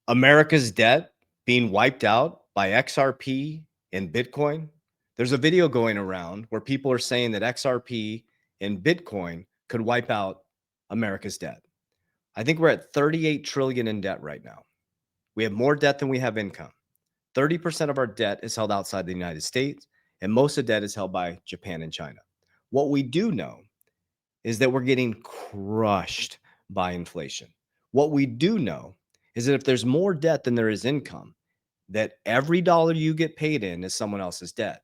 America's debt being wiped out by XRP and Bitcoin. There's a video going around where people are saying that XRP and Bitcoin could wipe out America's debt. I think we're at 38 trillion in debt right now. We have more debt than we have income. 30% of our debt is held outside the United States, and most of the debt is held by Japan and China. What we do know is that we're getting crushed by inflation. What we do know is that if there's more debt than there is income, that every dollar you get paid in is someone else's debt.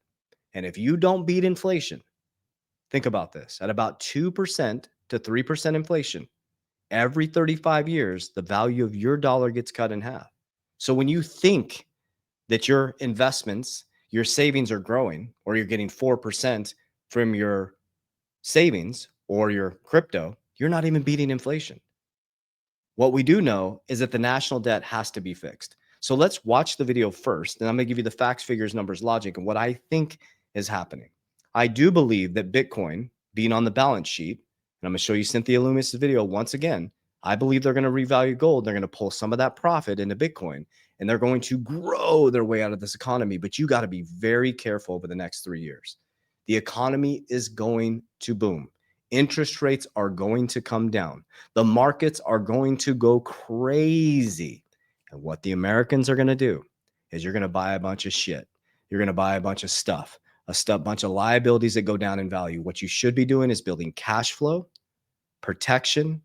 And if you don't beat inflation, think about this, at about 2% to 3% inflation, every 35 years, the value of your dollar gets cut in half. So when you think that your investments, your savings are growing, or you're getting 4% from your savings or your crypto, you're not even beating inflation. What we do know is that the national debt has to be fixed. So let's watch the video first, and I'm going to give you the facts, figures, numbers, logic, and what I think is happening. I do believe that Bitcoin being on the balance sheet, and I'm going to show you Cynthia Loomis' video once again, I believe they're going to revalue gold. They're going to pull some of that profit into Bitcoin, and they're going to grow their way out of this economy. But you got to be very careful over the next 3 years. The economy is going to boom. Interest rates are going to come down. The markets are going to go crazy. And what the Americans are going to do is you're going to buy a bunch of shit. You're going to buy a bunch of stuff, bunch of liabilities that go down in value. What you should be doing is building cash flow, protection,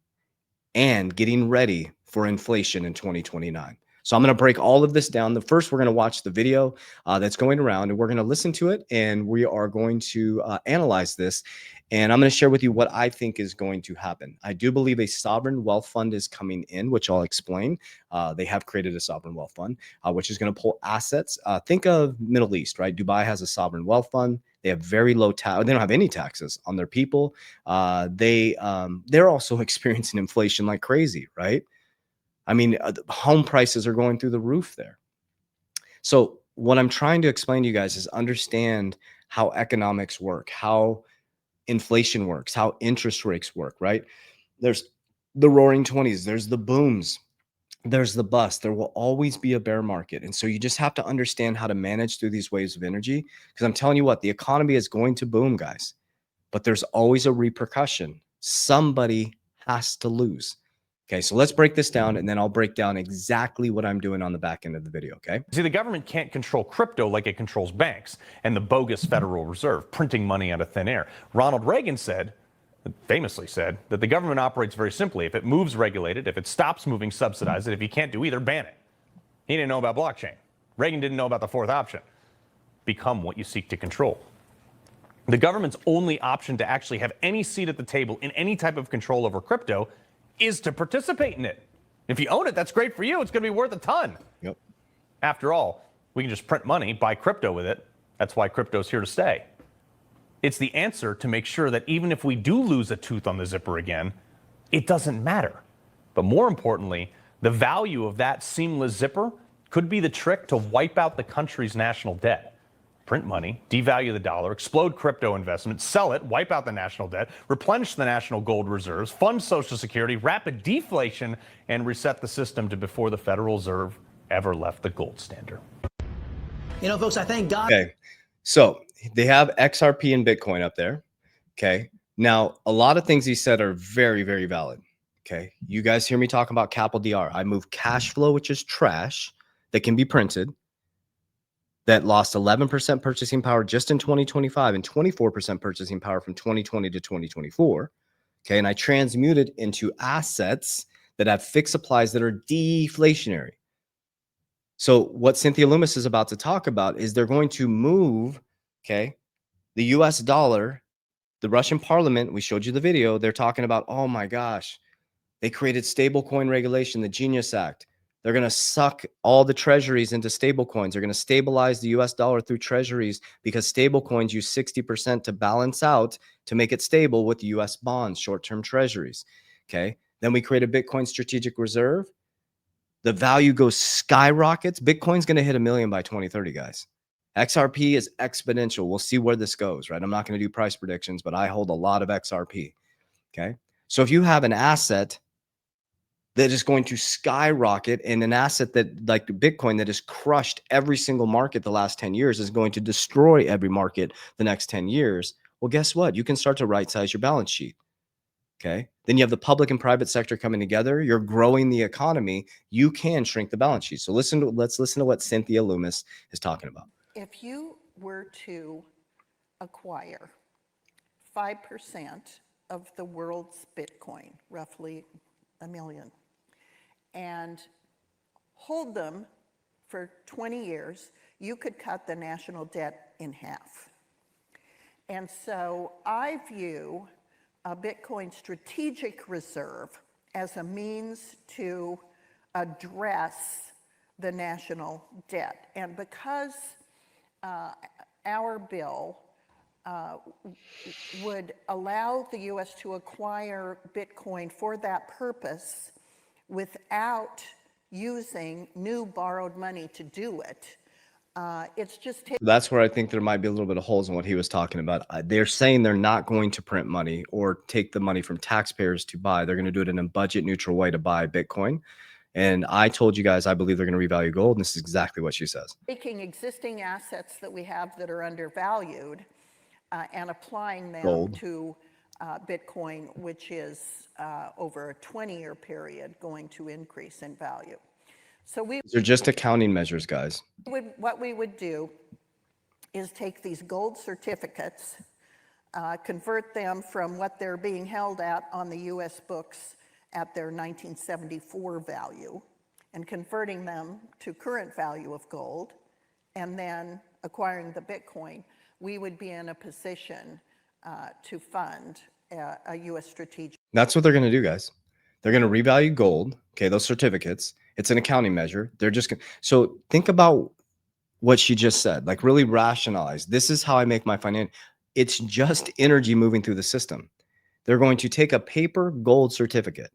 and getting ready for inflation in 2029. So I'm going to break all of this down. The first, we're going to watch the video that's going around, and we're going to listen to it, and we are going to analyze this. And I'm going to share with you what I think is going to happen. I do believe a sovereign wealth fund is coming in, which I'll explain. They have created a sovereign wealth fund, which is going to pull assets. Think of Middle East, right? Dubai has a sovereign wealth fund. They have very low tax. They don't have any taxes on their people. They're also experiencing inflation like crazy, right? I mean, home prices are going through the roof there. So what I'm trying to explain to you guys is understand how economics work, how inflation works, how interest rates work, right? There's the roaring 20s, there's the booms, there's the bust. There will always be a bear market. And so you just have to understand how to manage through these waves of energy. Because I'm telling you what, the economy is going to boom, guys. But there's always a repercussion. Somebody has to lose. Okay, so let's break this down, and then I'll break down exactly what I'm doing on the back end of the video, okay? See, the government can't control crypto like it controls banks and the bogus Federal Reserve, printing money out of thin air. Ronald Reagan famously said, that the government operates very simply. If it moves, regulate it. If it stops moving, subsidize it. If you can't do either, ban it. He didn't know about blockchain. Reagan didn't know about the fourth option. Become what you seek to control. The government's only option to actually have any seat at the table in any type of control over crypto is to participate in it. If you own it, that's great for you. It's going to be worth a ton. Yep. After all, we can just print money, buy crypto with it. That's why crypto's here to stay. It's the answer to make sure that even if we do lose a tooth on the zipper again, it doesn't matter. But more importantly, the value of that seamless zipper could be the trick to wipe out the country's national debt. Print money, devalue the dollar, explode crypto investment, sell it, wipe out the national debt, replenish the national gold reserves, fund Social Security, rapid deflation, and reset the system to before the Federal Reserve ever left the gold standard. You know, folks, I thank God. Okay, so they have XRP and Bitcoin up there. Okay, now a lot of things he said are very, very valid. Okay, you guys hear me talking about capital DR. I move cash flow, which is trash that can be printed, that lost 11% purchasing power just in 2025 and 24% purchasing power from 2020 to 2024. Okay, and I transmuted into assets that have fixed supplies that are deflationary. So what Cynthia Loomis is about to talk about is they're going to move, okay, the US dollar, the Russian parliament, we showed you the video, they're talking about, oh my gosh, they created stablecoin regulation, the Genius Act. They're going to suck all the treasuries into stablecoins. They're going to stabilize the US dollar through treasuries because stablecoins use 60% to balance out to make it stable with US bonds, short-term treasuries. Okay. Then we create a Bitcoin strategic reserve. The value goes skyrockets. Bitcoin's going to hit 1 million by 2030, guys. XRP is exponential. We'll see where this goes, right? I'm not going to do price predictions, but I hold a lot of XRP. Okay. So if you have an asset that is going to skyrocket, and an asset that like Bitcoin that has crushed every single market the last 10 years is going to destroy every market the next 10 years. Well, guess what? You can start to right size your balance sheet. Okay. Then you have the public and private sector coming together. You're growing the economy. You can shrink the balance sheet. So let's listen to what Cynthia Loomis is talking about. If you were to acquire 5% of the world's Bitcoin, roughly 1 million, and hold them for 20 years, you could cut the national debt in half. And so I view a Bitcoin strategic reserve as a means to address the national debt. And because our bill would allow the US to acquire Bitcoin for that purpose without using new borrowed money to do it, it's just That's where I think there might be a little bit of holes in what he was talking about. They're saying they're not going to print money or take the money from taxpayers to buy. They're going to do it in a budget neutral way to buy Bitcoin. And I told you guys, I believe they're going to revalue gold. And this is exactly what she says. taking existing assets that we have that are undervalued and applying them Gold. to Bitcoin, which is over a 20-year period going to increase in value. So They're just accounting measures, guys. what we would do is take these gold certificates, convert them from what they're being held at on the US books at their 1974 value, and converting them to current value of gold, and then acquiring the Bitcoin, we would be in a position to fund a US strategic. That's what they're going to do, guys. They're going to revalue gold. Okay, those certificates. It's an accounting measure. They're just going to. So think about what she just said. Like really rationalize. This is how I make my finance. It's just energy moving through the system. They're going to take a paper gold certificate.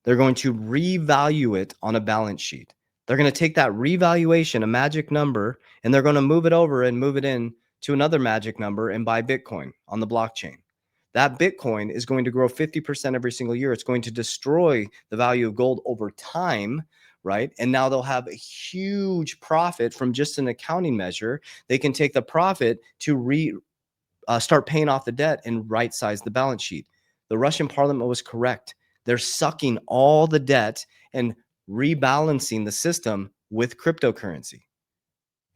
They're going to revalue it on a balance sheet. They're going to take that revaluation, a magic number, and they're going to move it over and move it in to another magic number and buy Bitcoin on the blockchain. That Bitcoin is going to grow 50% every single year. It's going to destroy the value of gold over time, right? And now they'll have a huge profit from just an accounting measure. They can take the profit to start paying off the debt and right size the balance sheet. The Russian parliament was correct. They're sucking all the debt and rebalancing the system with cryptocurrency.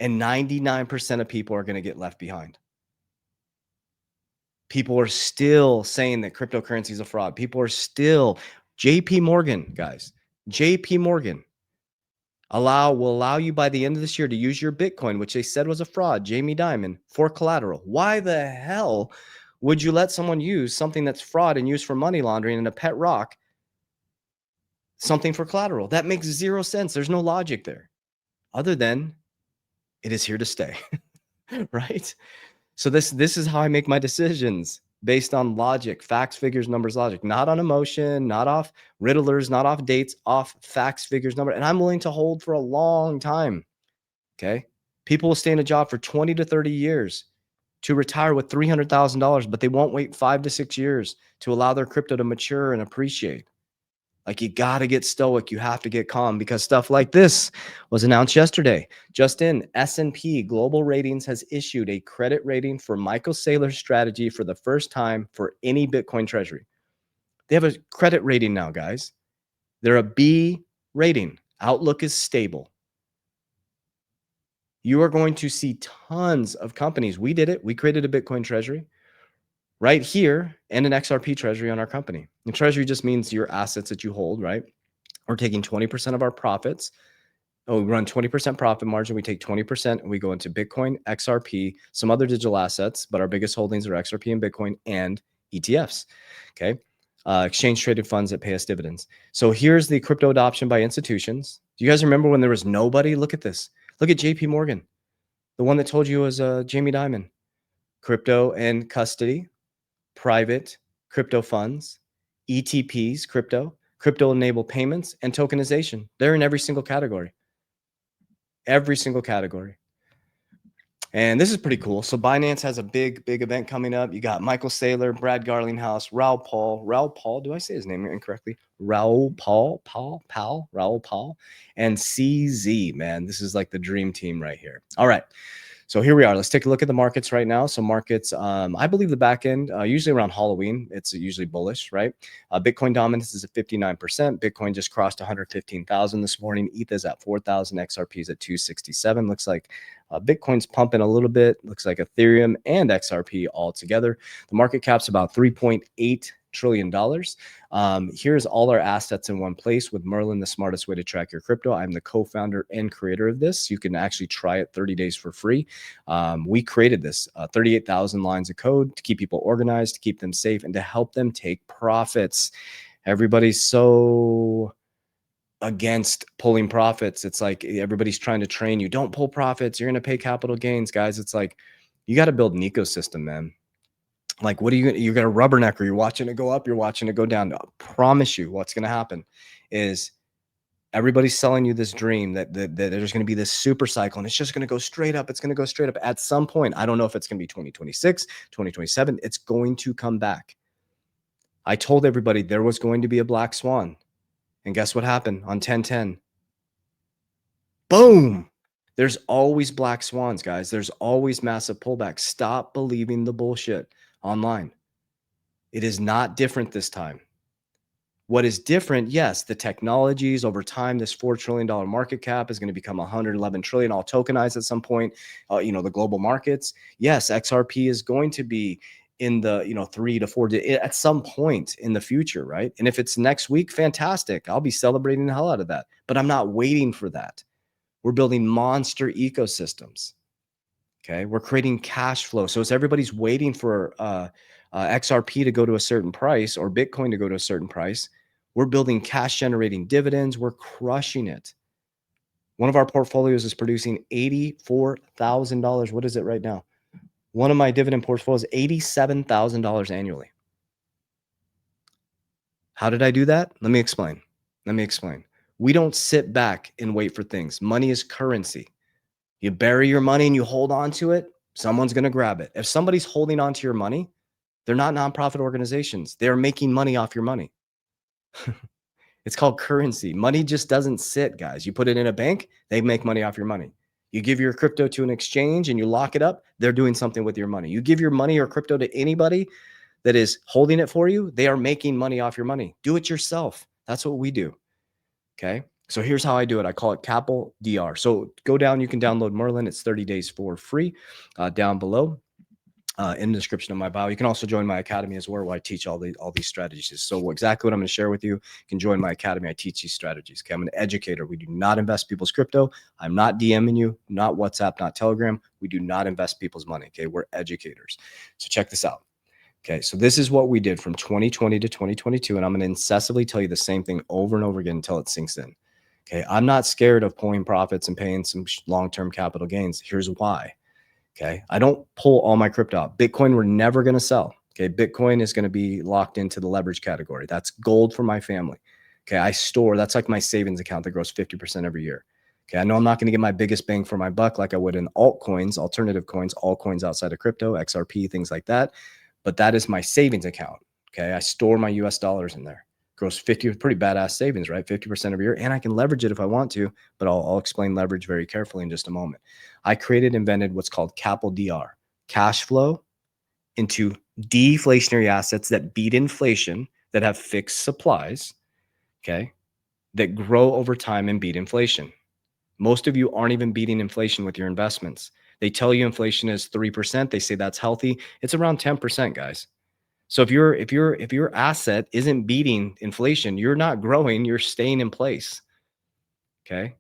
And 99% of people are going to get left behind. People are still saying that cryptocurrency is a fraud. People are still, JP Morgan, guys, JP Morgan will allow you by the end of this year to use your Bitcoin, which they said was a fraud, Jamie Dimon, for collateral. Why the hell would you let someone use something that's fraud and used for money laundering and a pet rock, something for collateral? That makes zero sense. There's no logic there other than it is here to stay, right? So this is how I make my decisions, based on logic, facts, figures, numbers, logic, not on emotion, not off riddlers, not off dates, off facts, figures, number. And I'm willing to hold for a long time. Okay. People will stay in a job for 20 to 30 years to retire with $300,000, but they won't wait 5 to 6 years to allow their crypto to mature and appreciate. Like, you got to get stoic. You have to get calm, because stuff like this was announced yesterday. Just in, S&P Global Ratings has issued a credit rating for Michael Saylor's strategy for the first time for any Bitcoin treasury. They have a credit rating now, guys. They're a B rating. Outlook is stable. You are going to see tons of companies. We did it. We created a Bitcoin treasury right here and an XRP treasury on our company. And treasury just means your assets that you hold, right? We're taking 20% of our profits. We run 20% profit margin. We take 20% and we go into Bitcoin, XRP, some other digital assets, but our biggest holdings are XRP and Bitcoin and ETFs. Okay. Exchange traded funds that pay us dividends. So here's the crypto adoption by institutions. Do you guys remember when there was nobody? Look at this. Look at JP Morgan, the one that told you was Jamie Dimon. Crypto and custody, private crypto funds, ETPs, crypto-enabled payments, and tokenization. They're in every single category. Every single category. And this is pretty cool. So Binance has a big event coming up. You got Michael Saylor, Brad Garlinghouse, Raoul Paul. Do I say his name incorrectly? Raoul Paul, and CZ, man. This is like the dream team right here. All right. So here we are. Let's take a look at the markets right now. So markets, I believe the back end, usually around Halloween, it's usually bullish, right? Bitcoin dominance is at 59%. Bitcoin just crossed 115,000 this morning. ETH is at 4,000. XRP is at 267. Looks like Bitcoin's pumping a little bit. Looks like Ethereum and XRP all together. The market cap's about $3.8 trillion. Here's all our assets in one place with Merlin, the smartest way to track your crypto. I'm the co-founder and creator of this. You can actually try it 30 days for free. We created this 38,000 lines of code to keep people organized, to keep them safe, and to help them take profits. Everybody's so against pulling profits. It's like everybody's trying to train you. Don't pull profits. You're going to pay capital gains, guys. It's like you got to build an ecosystem, man. Like, what are you're going to rubberneck, or you're watching it go up, you're watching it go down. I promise you what's going to happen is everybody's selling you this dream that there's going to be this super cycle and it's just going to go straight up. It's going to go straight up at some point. I don't know if it's going to be 2026, 2027. It's going to come back. I told everybody there was going to be a black swan. And guess what happened on 10/10? Boom. There's always black swans, guys. There's always massive pullbacks. Stop believing the bullshit online. It is not different this time. What is different? Yes, the technologies over time, this $4 trillion market cap is going to become 111 trillion, all tokenized at some point. The global markets. Yes, XRP is going to be in the 3 to 4 at some point in the future, right? And if it's next week, fantastic. I'll be celebrating the hell out of that. But I'm not waiting for that. We're building monster ecosystems. Okay, we're creating cash flow. So as everybody's waiting for XRP to go to a certain price or Bitcoin to go to a certain price, we're building cash generating dividends. We're crushing it. One of our portfolios is producing $84,000. What is it right now? One of my dividend portfolios, $87,000 annually. How did I do that? Let me explain. We don't sit back and wait for things. Money is currency. You bury your money and you hold on to it, someone's going to grab it. If somebody's holding on to your money, they're not nonprofit organizations. They're making money off your money. It's called currency. Money just doesn't sit, guys. You put it in a bank, they make money off your money. You give your crypto to an exchange and you lock it up, they're doing something with your money. You give your money or crypto to anybody that is holding it for you, they are making money off your money. Do it yourself. That's what we do. Okay. So here's how I do it. I call it Capital DR. So go down, you can download Merlin. It's 30 days for free down below in the description of my bio. You can also join my academy as well, where I teach all these strategies. So exactly what I'm going to share with you, you can join my academy. I teach these strategies. Okay. I'm an educator. We do not invest people's crypto. I'm not DMing you, not WhatsApp, not Telegram. We do not invest people's money. Okay. We're educators. So check this out. Okay, so this is what we did from 2020 to 2022, and I'm going to incessantly tell you the same thing over and over again until it sinks in. Okay, I'm not scared of pulling profits and paying some long-term capital gains. Here's why. Okay, I don't pull all my crypto out. Bitcoin, we're never going to sell. Okay, Bitcoin is going to be locked into the leverage category. That's gold for my family. Okay, I store, that's like my savings account that grows 50% every year. Okay, I know I'm not going to get my biggest bang for my buck like I would in altcoins, alternative coins, altcoins outside of crypto, XRP, things like that. But that is my savings account. Okay, I store my US dollars in there. Grows 50, pretty badass savings, right? 50% every year. And I can leverage it if I want to, but I'll explain leverage very carefully in just a moment. I invented what's called Capital DR, cash flow into deflationary assets that beat inflation, that have fixed supplies, okay, that grow over time and beat inflation. Most of you aren't even beating inflation with your investments. They tell you inflation is 3%. They say that's healthy. It's around 10%, guys. So if your asset isn't beating inflation, you're not growing, you're staying in place. Okay.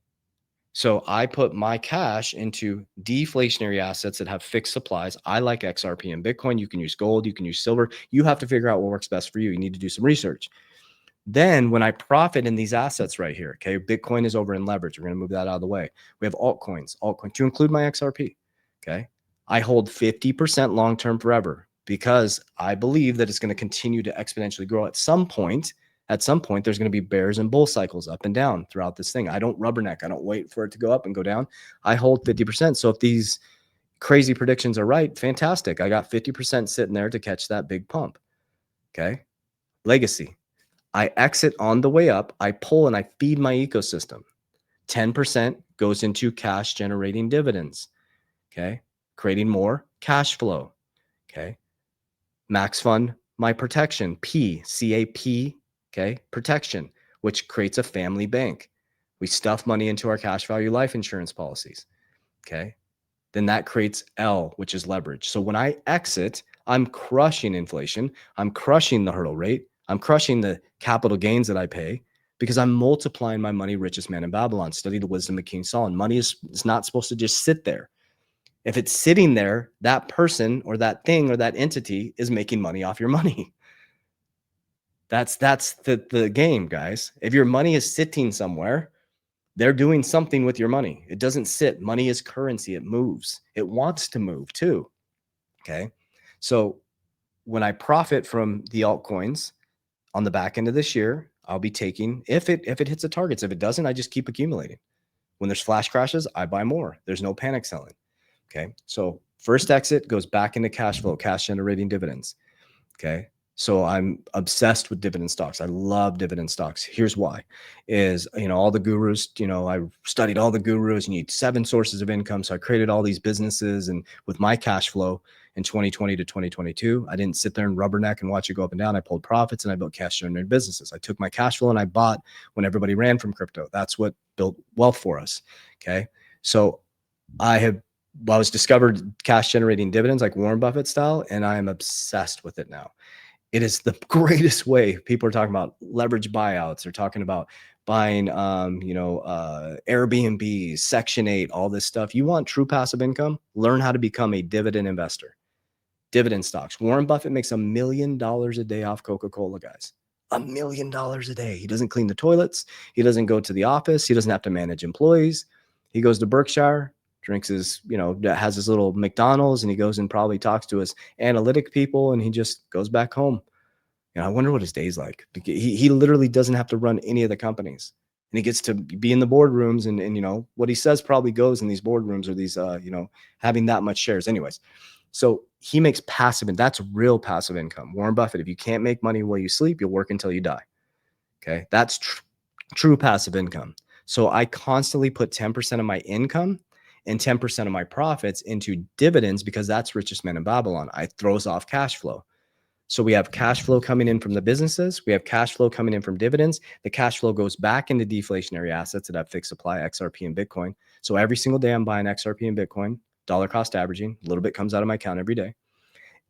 So I put my cash into deflationary assets that have fixed supplies. I like XRP and Bitcoin. You can use gold, you can use silver. You have to figure out what works best for you. You need to do some research. Then when I profit in these assets right here, okay, Bitcoin is over in leverage. We're going to move that out of the way. We have altcoins to include my XRP. Okay. I hold 50% long-term forever because I believe that it's going to continue to exponentially grow at some point. At some point, there's going to be bears and bull cycles up and down throughout this thing. I don't rubberneck. I don't wait for it to go up and go down. I hold 50%. So if these crazy predictions are right, fantastic. I got 50% sitting there to catch that big pump. Okay. Legacy. I exit on the way up. I pull and I feed my ecosystem. 10% goes into cash generating dividends. Okay. Creating more cash flow. Okay. Max fund my protection, CAP. Okay. Protection, which creates a family bank. We stuff money into our cash value life insurance policies. Okay. Then that creates L, which is leverage. So when I exit, I'm crushing inflation. I'm crushing the hurdle rate. I'm crushing the capital gains that I pay because I'm multiplying my money. Richest man in Babylon. Study the wisdom of King Solomon. Money is not supposed to just sit there. If it's sitting there, that person or that thing or that entity is making money off your money. That's the game, guys. If your money is sitting somewhere, they're doing something with your money. It doesn't sit. Money is currency. It moves. It wants to move too. Okay. So when I profit from the altcoins on the back end of this year, I'll be taking, if it hits the targets. If it doesn't, I just keep accumulating. When there's flash crashes, I buy more. There's no panic selling. Okay. So first exit goes back into cash flow, cash generating dividends. Okay. So I'm obsessed with dividend stocks. I love dividend stocks. Here's why is, all the gurus, I studied all the gurus. You need 7 sources of income. So I created all these businesses, and with my cash flow in 2020 to 2022, I didn't sit there and rubberneck and watch it go up and down. I pulled profits and I built cash generating businesses. I took my cash flow and I bought when everybody ran from crypto. That's what built wealth for us. Okay. So I was discovered cash generating dividends like Warren Buffett style, and I am obsessed with it now. It is the greatest way. People are talking about leverage buyouts. They're talking about buying, Airbnbs, Section 8, all this stuff. You want true passive income? Learn how to become a dividend investor. Dividend stocks. Warren Buffett makes $1 million a day off Coca-Cola, guys. $1 million a day. He doesn't clean the toilets. He doesn't go to the office. He doesn't have to manage employees. He goes to Berkshire, drinks his, has his little McDonald's, and he goes and probably talks to his analytic people, and he just goes back home. I wonder what his day's like. He literally doesn't have to run any of the companies, and he gets to be in the boardrooms, and what he says probably goes in these boardrooms or these, having that much shares anyways. So he makes passive, and that's real passive income. Warren Buffett, if you can't make money while you sleep, you'll work until you die. Okay. That's true passive income. So I constantly put 10% of my income and 10% of my profits into dividends because that's richest man in Babylon. I throws off cash flow. So we have cash flow coming in from the businesses. We have cash flow coming in from dividends. The cash flow goes back into deflationary assets that have fixed supply, XRP and Bitcoin. So every single day I'm buying XRP and Bitcoin, dollar cost averaging, a little bit comes out of my account every day.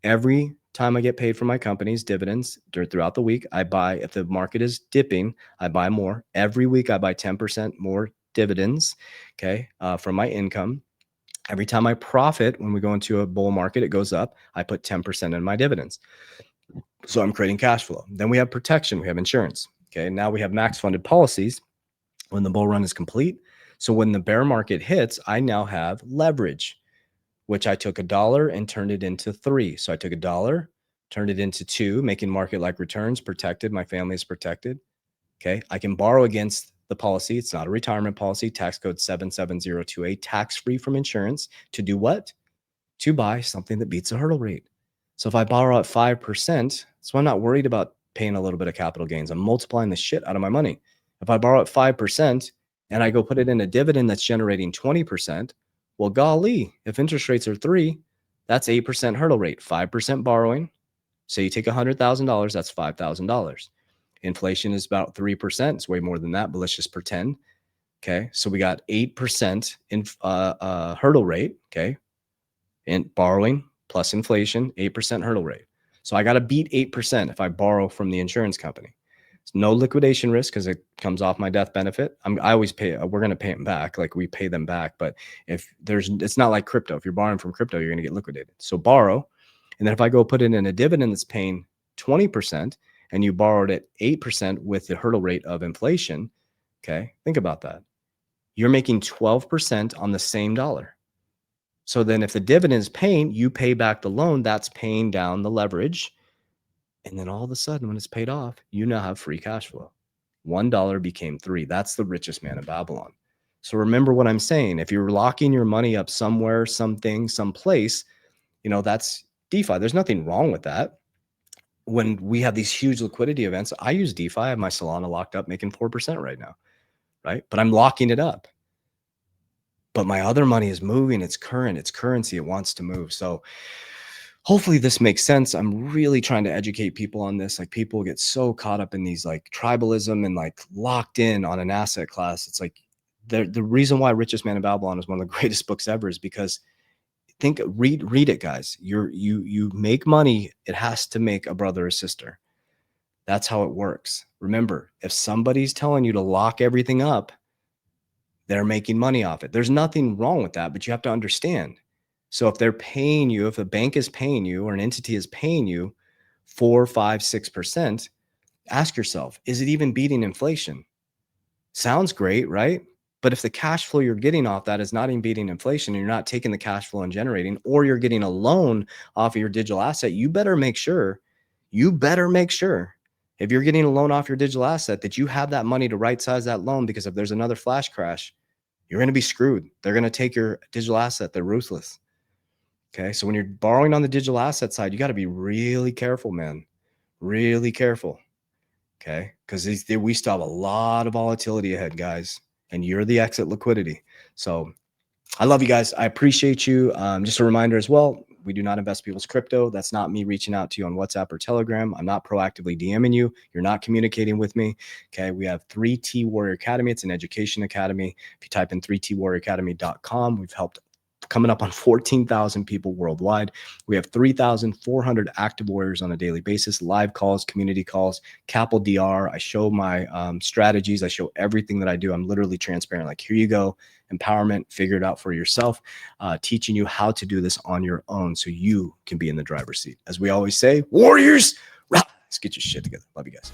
Every time I get paid from my company's dividends throughout the week, I buy, if the market is dipping, I buy more. Every week I buy 10% more dividends, okay, from my income. Every time I profit, when we go into a bull market, it goes up. I put 10% in my dividends. So I'm creating cash flow. Then we have protection. We have insurance. Okay. Now we have max funded policies when the bull run is complete. So when the bear market hits, I now have leverage, which I took $1 and turned it into 3. So I took $1, turned it into 2, making market like returns, protected. My family is protected. Okay. I can borrow against the policy. It's not a retirement policy. Tax code 77028, tax free from insurance, to do what? To buy something that beats a hurdle rate. So if I borrow at 5%, so I'm not worried about paying a little bit of capital gains. I'm multiplying the shit out of my money. If I borrow at 5% and I go put it in a dividend that's generating 20%, well, golly, if interest rates are 3, that's 8% hurdle rate, 5% borrowing. So you take $100,000, that's $5,000. Inflation is about 3%. It's way more than that, but let's just pretend. Okay. So we got 8% in hurdle rate. Okay. And borrowing plus inflation, 8% hurdle rate. So I got to beat 8% if I borrow from the insurance company. It's no liquidation risk because it comes off my death benefit. I always pay, we're going to pay them back. Like we pay them back. But it's not like crypto. If you're borrowing from crypto, you're going to get liquidated. So borrow. And then if I go put it in a dividend that's paying 20% and you borrowed at 8% with the hurdle rate of inflation, okay, think about that. You're making 12% on the same dollar. So then if the dividend is paying, you pay back the loan, that's paying down the leverage. And then all of a sudden, when it's paid off, you now have free cash flow. $1 became 3. That's the richest man in Babylon. So remember what I'm saying. If you're locking your money up somewhere, something, someplace, that's DeFi. There's nothing wrong with that. When we have these huge liquidity events, I use DeFi. I have my Solana locked up making 4% right now, right? But I'm locking it up. But my other money is moving. It's current. It's currency. It wants to move. So hopefully this makes sense. I'm really trying to educate people on this. Like, people get so caught up in these like tribalism and like locked in on an asset class. It's like the reason why Richest Man in Babylon is one of the greatest books ever is because read it, guys. You make money. It has to make a brother or sister. That's how it works. Remember, if somebody's telling you to lock everything up, they're making money off it. There's nothing wrong with that, but you have to understand. So if they're paying you, if a bank is paying you or an entity is paying you 4, 5, 6%, ask yourself, is it even beating inflation? Sounds great, right? But if the cash flow you're getting off that is not even beating inflation, and you're not taking the cash flow and generating, or you're getting a loan off of your digital asset, you better make sure if you're getting a loan off your digital asset that you have that money to right size that loan, because if there's another flash crash, you're going to be screwed. They're going to take your digital asset. They're ruthless. Okay. So when you're borrowing on the digital asset side, you got to be really careful, man. Really careful. Okay. Because we still have a lot of volatility ahead, guys. And you're the exit liquidity. So I love you guys. I appreciate you. Just a reminder as well, we do not invest people's crypto. That's not me reaching out to you on WhatsApp or Telegram. I'm not proactively DMing you. You're not communicating with me. Okay. We have 3T Warrior Academy. It's an education academy. If you type in 3twarrioracademy.com, we've helped coming up on 14,000 people worldwide. We have 3,400 active warriors on a daily basis, live calls, community calls, Capel DR. I show my strategies. I show everything that I do. I'm literally transparent. Like, here you go. Empowerment, figure it out for yourself, teaching you how to do this on your own so you can be in the driver's seat. As we always say, warriors, let's get your shit together. Love you guys.